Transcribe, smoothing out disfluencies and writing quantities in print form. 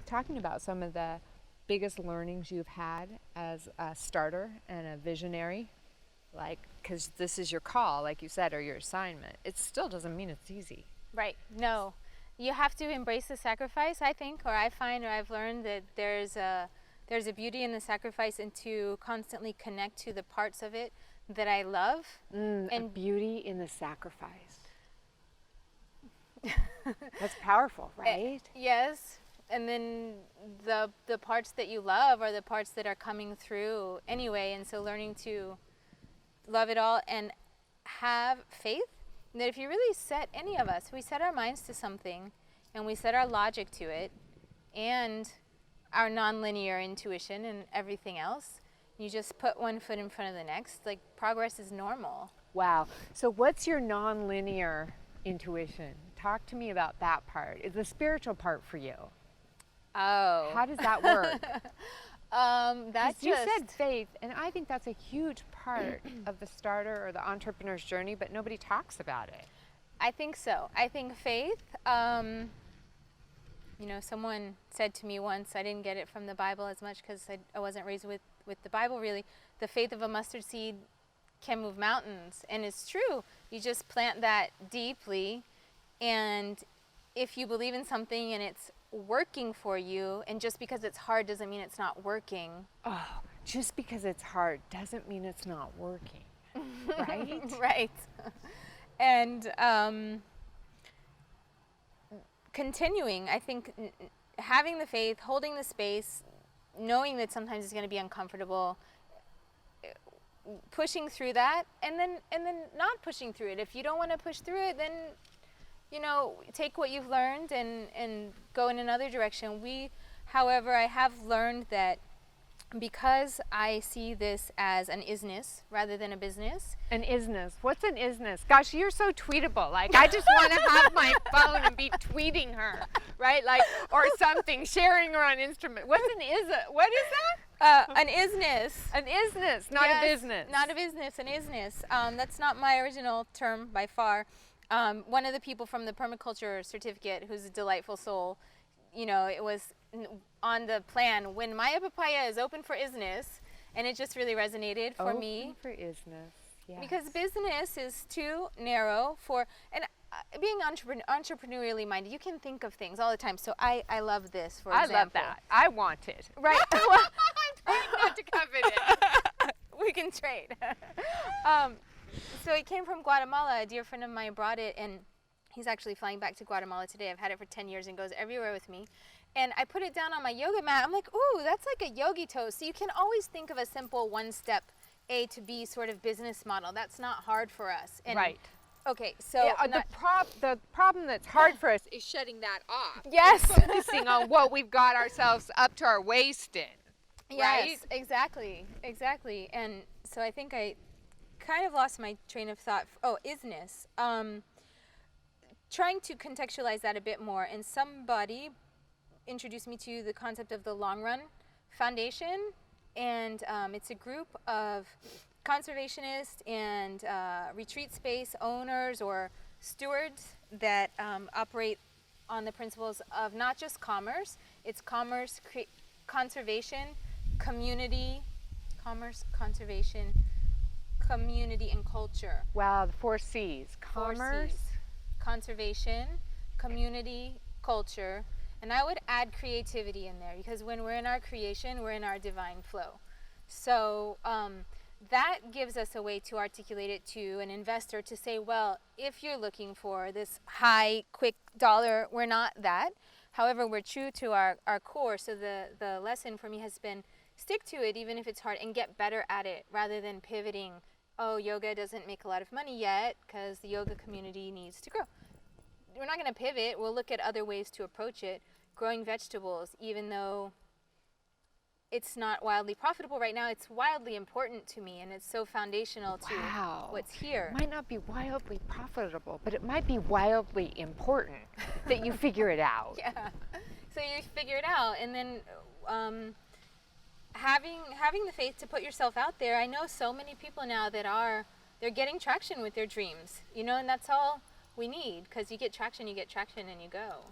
talking about some of the biggest learnings you've had as a starter and a visionary, like, because this is your call, like you said, or your assignment. It still doesn't mean it's easy. Right. No. You have to embrace the sacrifice, I think, or I find, or I've learned that there's a beauty in the sacrifice, and to constantly connect to the parts of it that I love. And a And beauty in the sacrifice. That's powerful, right? yes. And then the parts that you love are the parts that are coming through anyway. And so learning to love it all and have faith that if you really set, any of us, we set our minds to something and we set our logic to it and our nonlinear intuition and everything else, you just put one foot in front of the next, like progress is normal. Wow. So what's your nonlinear intuition? Talk to me about that part. Is the spiritual part for you? Oh. How does that work? That's You said faith, and I think that's a huge part of the starter or the entrepreneur's journey, but nobody talks about it. I think so. I think faith, you know, someone said to me once, I didn't get it from the Bible as much because I wasn't raised with the Bible really, the faith of a mustard seed can move mountains. And it's true. You just plant that deeply, and if you believe in something and it's working for you, and just because it's hard doesn't mean it's not working. Oh, just because it's hard doesn't mean it's not working, right? Right. And continuing, I think, having the faith, holding the space, knowing that sometimes it's going to be uncomfortable, pushing through that, and then not pushing through it. If you don't want to push through it, then, you know, take what you've learned and go in another direction. However, I have learned that because I see this as an isness rather than a business. An isness. What's an isness? Gosh, you're so tweetable. Like, I just want to have my phone and be tweeting her, right? Like, or something, sharing her on Instagram. What is that? An isness. An isness, not Yes, a business. Not a business, an isness. That's not my original term by far. One of the people from the permaculture certificate, who's a delightful soul, you know, it was on the plan, when my papaya is open for isness, and it just really resonated for me. Open for isness, yes. Because business is too narrow for, and being entrepreneurially minded, you can think of things all the time. So I love this, for example. I love that. I want it. Right. I'm trying not to covet it. We can trade. So it came from Guatemala. A dear friend of mine brought it, and he's actually flying back to Guatemala today. I've had it for 10 years and goes everywhere with me. And I put it down on my yoga mat. I'm like, ooh, that's like a yogi toast. So you can always think of a simple one-step A to B sort of business model. That's not hard for us. And right. Okay, so yeah, the problem that's hard for us is shutting that off. Yes. And focusing on what we've got ourselves up to our waist in. Yes, right? exactly. And so I think I kind of lost my train of thought. Oh, isness. Trying to contextualize that a bit more, and somebody introduced me to the concept of the Long Run Foundation, and it's a group of conservationists and retreat space owners or stewards that operate on the principles of not just commerce, it's commerce, conservation, community, commerce, conservation, community, and culture. Wow, the 4 C's. Commerce. 4 C's. Conservation, community, culture, and I would add creativity in there, because when we're in our creation, we're in our divine flow. So that gives us a way to articulate it to an investor to say, well, if you're looking for this high, quick dollar, we're not that. However, we're true to our core. So the lesson for me has been stick to it even if it's hard and get better at it rather than pivoting. Oh, yoga doesn't make a lot of money yet because the yoga community needs to grow. We're not going to pivot. We'll look at other ways to approach it. Growing vegetables, even though it's not wildly profitable right now, it's wildly important to me, and it's so foundational to what's here. It might not be wildly profitable, but it might be wildly important that you figure it out. Yeah. So you figure it out, and then having the faith to put yourself out there. I know so many people now that they're getting traction with their dreams, you know, and that's all we need, because you get traction, and you go.